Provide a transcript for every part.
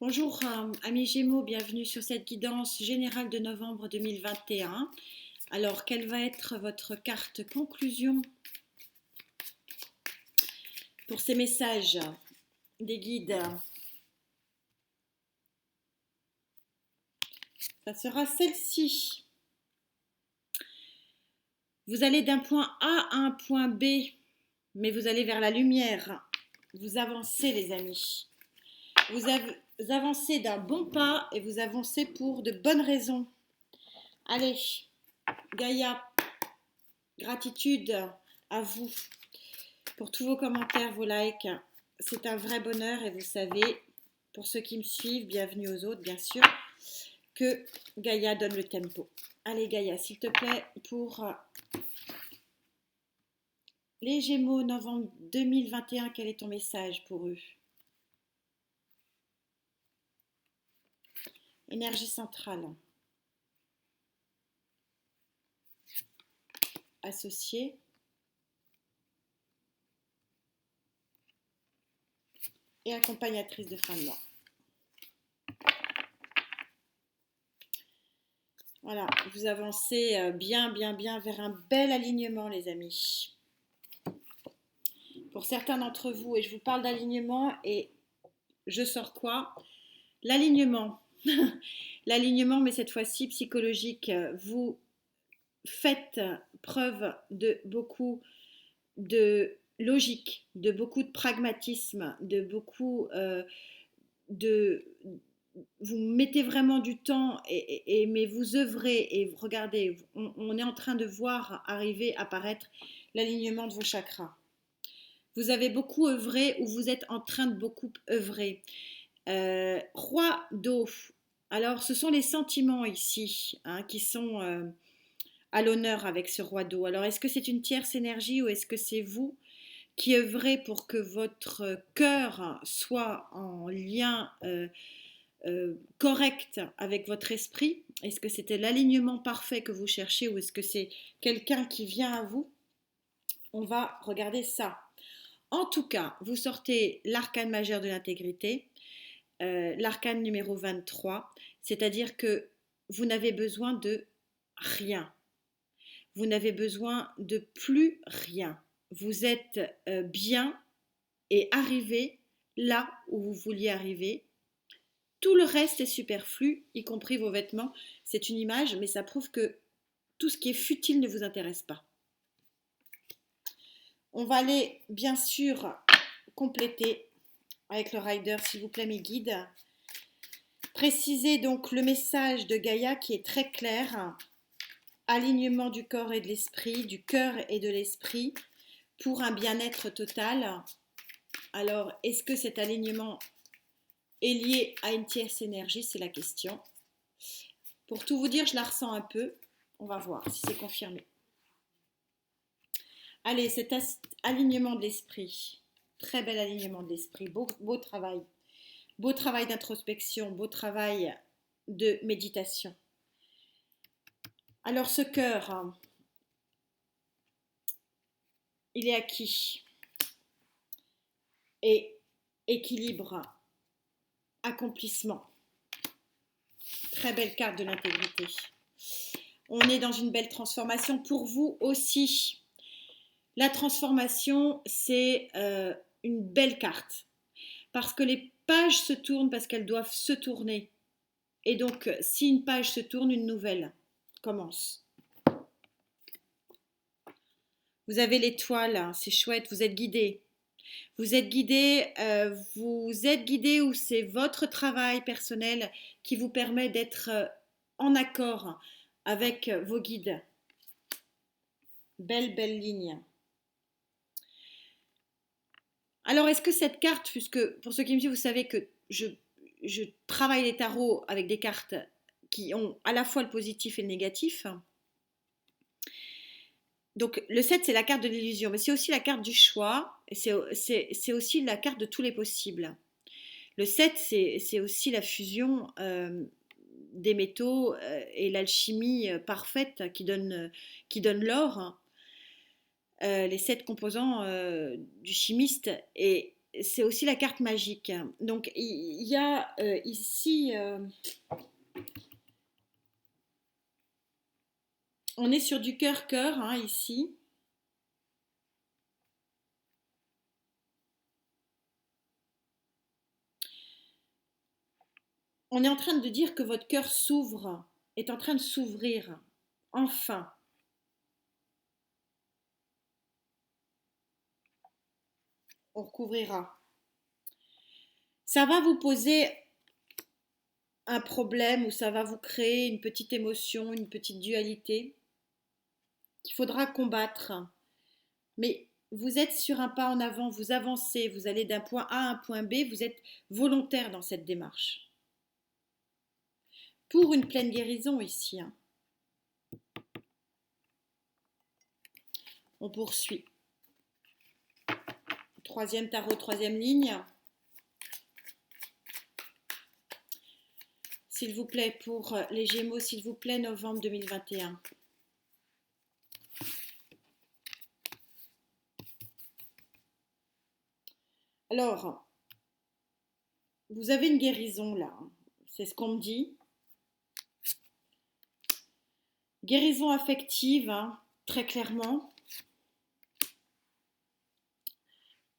Bonjour amis Gémeaux, bienvenue sur cette guidance générale de novembre 2021. Alors, quelle va être votre carte conclusion pour ces messages des guides? Ça sera celle-ci. Vous allez d'un point A à un point B, mais vous allez vers la lumière. Vous avancez les amis. Vous avancez d'un bon pas et vous avancez pour de bonnes raisons. Allez, Gaïa, gratitude à vous pour tous vos commentaires, vos likes. C'est un vrai bonheur et vous savez, pour ceux qui me suivent, bienvenue aux autres bien sûr, que Gaïa donne le tempo. Allez Gaïa, s'il te plaît, pour les Gémeaux, novembre 2021, quel est ton message pour eux? Énergie centrale. Associée. Et accompagnatrice de fin de mois. Voilà, vous avancez bien vers un bel alignement les amis. Pour certains d'entre vous, et je vous parle d'alignement et je sors quoi? L'alignement. L'alignement, mais cette fois-ci psychologique. Vous faites preuve de beaucoup de logique, de beaucoup de pragmatisme, de beaucoup de... Vous mettez vraiment du temps, mais vous œuvrez et regardez, on est en train de voir arriver, apparaître l'alignement de vos chakras. Vous avez beaucoup œuvré ou vous êtes en train de beaucoup œuvrer. Roi d'eau. Alors, ce sont les sentiments ici qui sont à l'honneur avec ce roi d'eau. Alors, est-ce que c'est une tierce énergie ou est-ce que c'est vous qui œuvrez pour que votre cœur soit en lien correct avec votre esprit? Est-ce que c'était l'alignement parfait que vous cherchez ou est-ce que c'est quelqu'un qui vient à vous? On va regarder ça. En tout cas, vous sortez l'arcane majeur de l'intégrité, l'arcane numéro 23, c'est-à-dire que vous n'avez besoin de rien. Vous n'avez besoin de plus rien. Vous êtes bien et arrivé là où vous vouliez arriver. Tout le reste est superflu, y compris vos vêtements. C'est une image, mais ça prouve que tout ce qui est futile ne vous intéresse pas. On va aller, bien sûr, compléter avec le rider, s'il vous plaît, mes guides. Précisez donc le message de Gaïa qui est très clair. Alignement du corps et de l'esprit, du cœur et de l'esprit pour un bien-être total. Alors, est-ce que cet alignement est lié à une tierce énergie? C'est la question. Pour tout vous dire, je la ressens un peu. On va voir si c'est confirmé. Allez, cet alignement de l'esprit. Très bel alignement de l'esprit. Beau travail. Beau travail d'introspection. Beau travail de méditation. Alors, ce cœur, il est à qui? Et équilibre, accomplissement. Très belle carte de l'intégrité. On est dans une belle transformation pour vous aussi. La transformation, c'est une belle carte. Parce que les pages se tournent parce qu'elles doivent se tourner. Et donc, si une page se tourne, une nouvelle commence. Vous avez l'étoile, c'est chouette, vous êtes guidé. Vous êtes guidé ou c'est votre travail personnel qui vous permet d'être en accord avec vos guides. Belle ligne. Alors, est-ce que cette carte, puisque pour ceux qui me suivent, vous savez que je travaille les tarots avec des cartes qui ont à la fois le positif et le négatif. Donc, le 7, c'est la carte de l'illusion, mais c'est aussi la carte du choix, et c'est aussi la carte de tous les possibles. Le 7, c'est aussi la fusion des métaux et l'alchimie parfaite qui donne l'or. Les 7 composants du chimiste. Et c'est aussi la carte magique. Donc, il y a ici, on est sur du cœur-cœur, hein, ici. On est en train de dire que votre cœur s'ouvre, est en train de s'ouvrir. Enfin. On recouvrira. Ça va vous poser un problème ou ça va vous créer une petite émotion, une petite dualité qu'il faudra combattre. Mais vous êtes sur un pas en avant, vous avancez, vous allez d'un point A à un point B, vous êtes volontaire dans cette démarche. Pour une pleine guérison ici. Hein. On poursuit. Troisième tarot, troisième ligne. S'il vous plaît, pour les Gémeaux, s'il vous plaît, novembre 2021. Alors, vous avez une guérison là, c'est ce qu'on me dit. Guérison affective, hein, très clairement,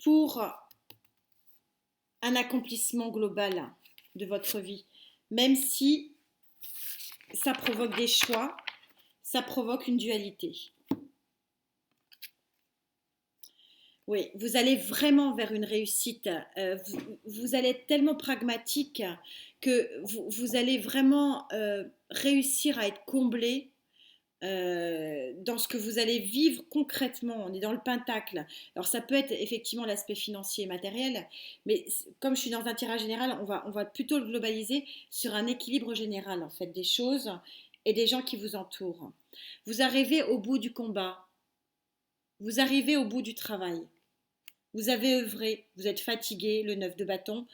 pour un accomplissement global de votre vie. Même si ça provoque des choix, ça provoque une dualité. Oui, vous allez vraiment vers une réussite. Vous allez être tellement pragmatique que vous allez vraiment réussir à être comblé dans ce que vous allez vivre concrètement. On est dans le pentacle. Alors ça peut être effectivement l'aspect financier et matériel, mais comme je suis dans un tirage général, on va plutôt le globaliser sur un équilibre général en fait des choses et des gens qui vous entourent. Vous arrivez au bout du combat, vous arrivez au bout du travail. Vous avez œuvré, vous êtes fatigué, le 9 de bâton,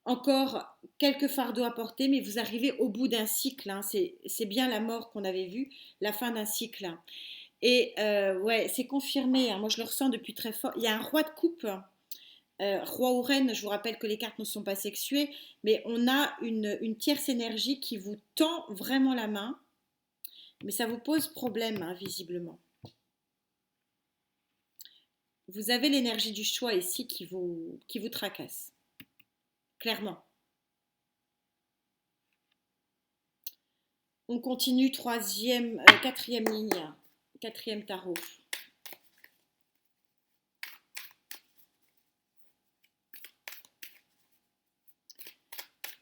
encore quelques fardeaux à porter, mais vous arrivez au bout d'un cycle. Hein. C'est bien la mort qu'on avait vue, la fin d'un cycle. Et ouais, c'est confirmé. Hein. Moi, je le ressens depuis très fort. Il y a un roi de coupe, roi ou reine. Je vous rappelle que les cartes ne sont pas sexuées, mais on a une tierce énergie qui vous tend vraiment la main. Mais ça vous pose problème, hein, visiblement. Vous avez l'énergie du choix ici qui vous tracasse. Clairement. On continue, quatrième ligne, quatrième tarot.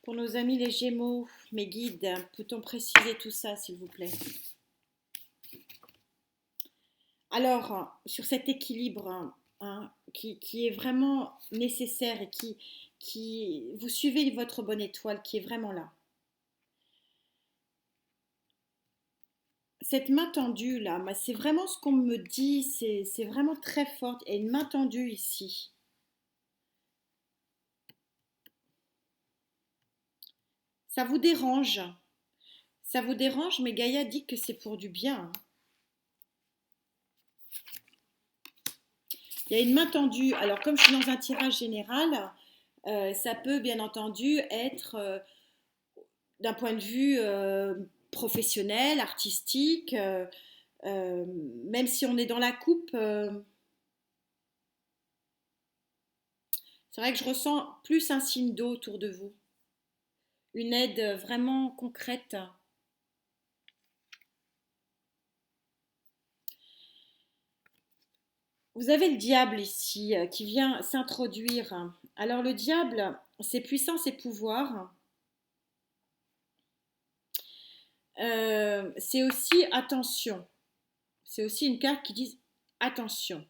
Pour nos amis les Gémeaux, mes guides, peut-on préciser tout ça, s'il vous plaît? Alors, sur cet équilibre hein, qui est vraiment nécessaire et qui vous suivez votre bonne étoile qui est vraiment là. Cette main tendue là, c'est vraiment ce qu'on me dit, c'est vraiment très fort. Il y a une main tendue ici. Ça vous dérange. Ça vous dérange, mais Gaïa dit que c'est pour du bien. Il y a une main tendue. Alors, comme je suis dans un tirage général, ça peut bien entendu être d'un point de vue professionnel, artistique, même si on est dans la coupe. C'est vrai que je ressens plus un signe d'eau autour de vous. Une aide vraiment concrète. Vous avez le diable ici qui vient s'introduire. Alors le diable, c'est puissance et pouvoir. C'est aussi attention. C'est aussi une carte qui dit attention.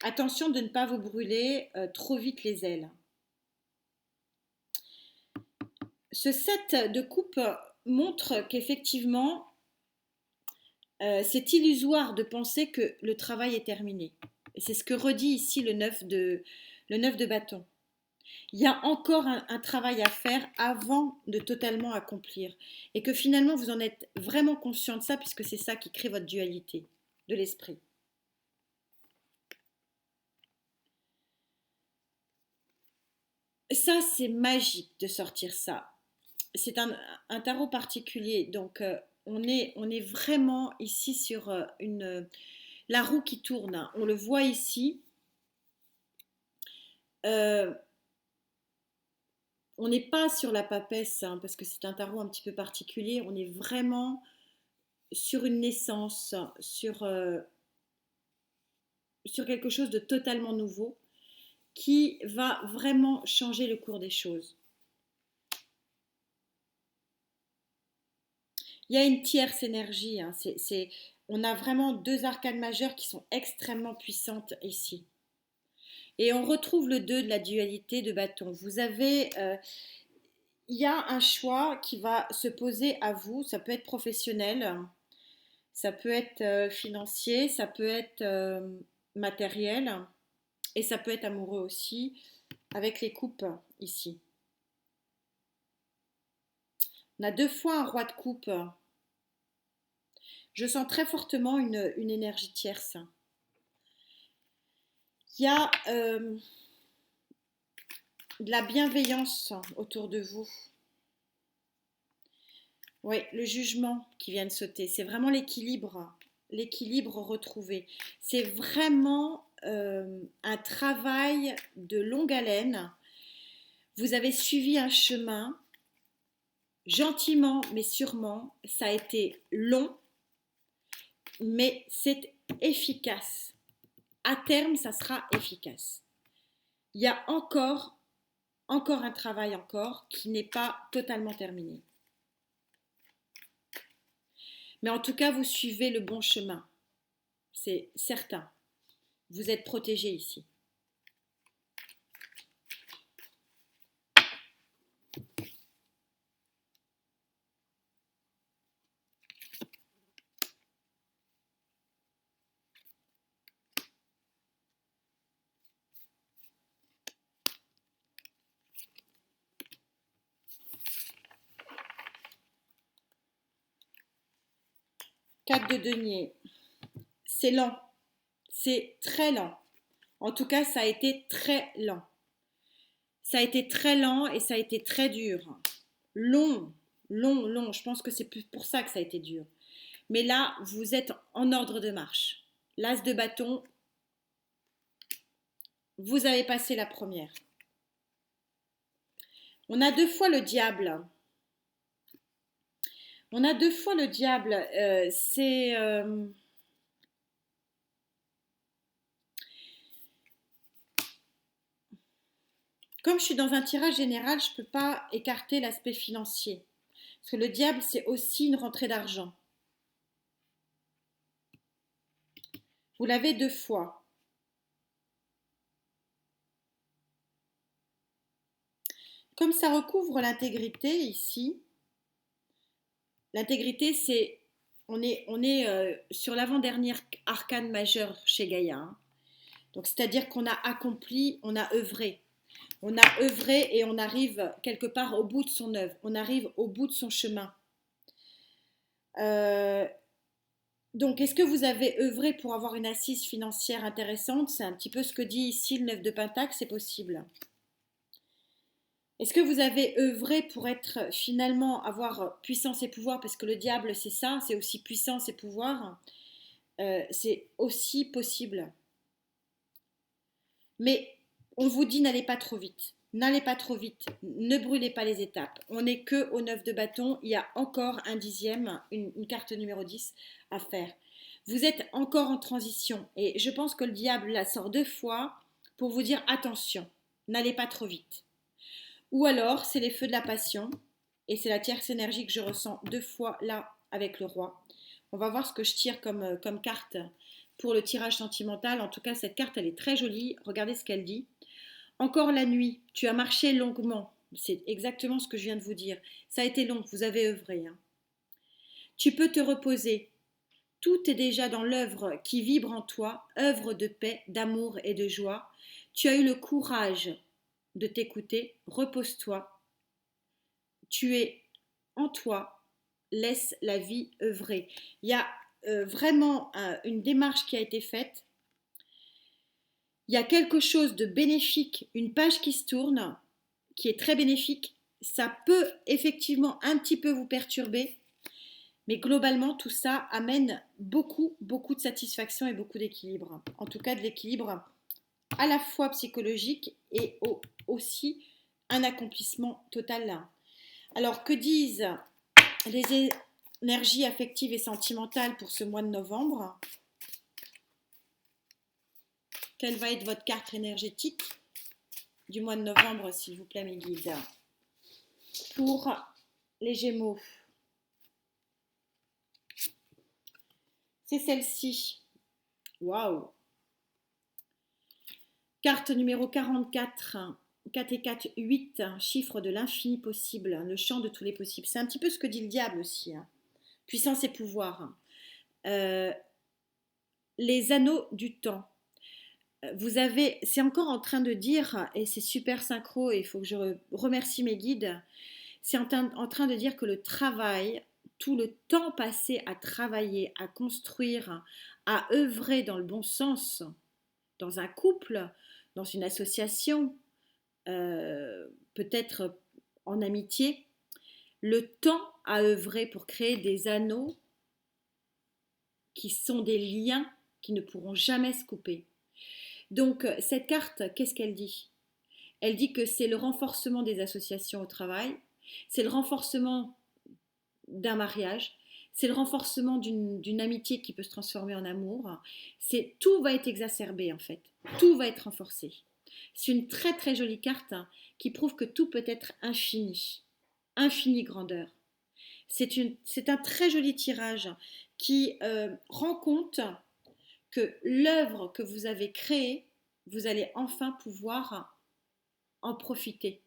Attention de ne pas vous brûler trop vite les ailes. Ce 7 de coupe montre qu'effectivement, c'est illusoire de penser que le travail est terminé. Et c'est ce que redit ici le 9 de bâton. Il y a encore un travail à faire avant de totalement accomplir. Et que finalement, vous en êtes vraiment conscient de ça, puisque c'est ça qui crée votre dualité de l'esprit. Ça, c'est magique de sortir ça. C'est un tarot particulier, donc on est vraiment ici sur la roue qui tourne, hein. On le voit ici. Euh, on n'est pas sur la papesse, hein, parce que c'est un tarot un petit peu particulier. On est vraiment sur une naissance, sur quelque chose de totalement nouveau qui va vraiment changer le cours des choses. Il y a une tierce énergie, hein, on a vraiment deux arcanes majeures qui sont extrêmement puissantes ici. Et on retrouve le 2 de la dualité de bâton. Il y a un choix qui va se poser à vous. Ça peut être professionnel, ça peut être financier, ça peut être matériel et ça peut être amoureux aussi avec les coupes ici. On a deux fois un roi de coupe. Je sens très fortement une énergie tierce. Il y a de la bienveillance autour de vous. Oui, le jugement qui vient de sauter, c'est vraiment l'équilibre retrouvé. C'est vraiment un travail de longue haleine. Vous avez suivi un chemin, gentiment mais sûrement. Ça a été long, mais c'est efficace. À terme, ça sera efficace. Il y a encore un travail qui n'est pas totalement terminé. Mais en tout cas, vous suivez le bon chemin. C'est certain. Vous êtes protégé ici. Quatre de denier. C'est lent. C'est très lent. En tout cas, ça a été très lent. Ça a été très lent et ça a été très dur. Long, long. Je pense que c'est pour ça que ça a été dur. Mais là, vous êtes en ordre de marche. L'as de bâton, vous avez passé la première. On a deux fois le diable. On a deux fois le diable. Comme je suis dans un tirage général, je ne peux pas écarter l'aspect financier. Parce que le diable, c'est aussi une rentrée d'argent. Vous l'avez deux fois. Comme ça recouvre l'intégrité ici, l'intégrité, c'est on est sur l'avant-dernier arcane majeur chez Gaïa, hein. Donc c'est-à-dire qu'on a accompli, on a œuvré. On a œuvré et on arrive quelque part au bout de son œuvre. On arrive au bout de son chemin. Donc, est-ce que vous avez œuvré pour avoir une assise financière intéressante? C'est un petit peu ce que dit ici le 9 de Pentacle, c'est possible. Est-ce que vous avez œuvré pour être finalement avoir puissance et pouvoir? Parce que le diable, c'est ça, c'est aussi puissance et pouvoir. C'est aussi possible. Mais on vous dit n'allez pas trop vite. N'allez pas trop vite. Ne brûlez pas les étapes. On n'est que au 9 de bâton. Il y a encore un dixième, une carte numéro 10 à faire. Vous êtes encore en transition. Et je pense que le diable la sort deux fois pour vous dire attention, n'allez pas trop vite. Ou alors, c'est les feux de la passion. Et c'est la tierce énergie que je ressens deux fois là avec le roi. On va voir ce que je tire comme carte pour le tirage sentimental. En tout cas, cette carte, elle est très jolie. Regardez ce qu'elle dit. Encore la nuit, tu as marché longuement. C'est exactement ce que je viens de vous dire. Ça a été long, vous avez œuvré, hein. Tu peux te reposer. Tout est déjà dans l'œuvre qui vibre en toi, œuvre de paix, d'amour et de joie. Tu as eu le courage de t'écouter. Repose-toi. Tu es en toi. Laisse la vie œuvrer. Il y a vraiment une démarche qui a été faite. Il y a quelque chose de bénéfique, une page qui se tourne. qui est très bénéfique. Ça peut effectivement un petit peu vous perturber, mais globalement, tout ça amène beaucoup, beaucoup de satisfaction et beaucoup d'équilibre. En tout cas, de l'équilibre à la fois psychologique et aussi un accomplissement total. Alors, que disent les énergies affectives et sentimentales pour ce mois de novembre? Quelle va être votre carte énergétique du mois de novembre, s'il vous plaît, mes guides? Pour les Gémeaux, c'est celle-ci. Waouh! Carte numéro 44, 4 et 4, 8, chiffre de l'infini possible, le champ de tous les possibles. C'est un petit peu ce que dit le diable aussi. Puissance et pouvoir. Les anneaux du temps. Vous avez, c'est encore en train de dire, et c'est super synchro, et il faut que je remercie mes guides, c'est en train de dire que le travail, tout le temps passé à travailler, à construire, à œuvrer dans le bon sens, dans un couple, dans une association, peut-être en amitié, le temps à œuvrer pour créer des anneaux qui sont des liens qui ne pourront jamais se couper. Donc cette carte, qu'est-ce qu'elle dit? Elle dit que c'est le renforcement des associations au travail, c'est le renforcement d'un mariage, c'est le renforcement d'une amitié qui peut se transformer en amour. Tout va être exacerbé en fait, tout va être renforcé. C'est une très très jolie carte qui prouve que tout peut être infini, infinie grandeur. C'est un très joli tirage qui rend compte que l'œuvre que vous avez créée, vous allez enfin pouvoir en profiter.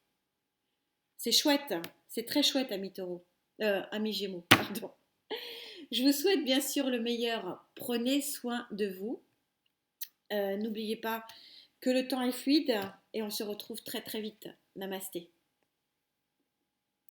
C'est chouette, c'est très chouette, amis taureaux, amis gémeaux, pardon. Je vous souhaite bien sûr le meilleur. Prenez soin de vous. N'oubliez pas que le temps est fluide et on se retrouve très très vite. Namasté.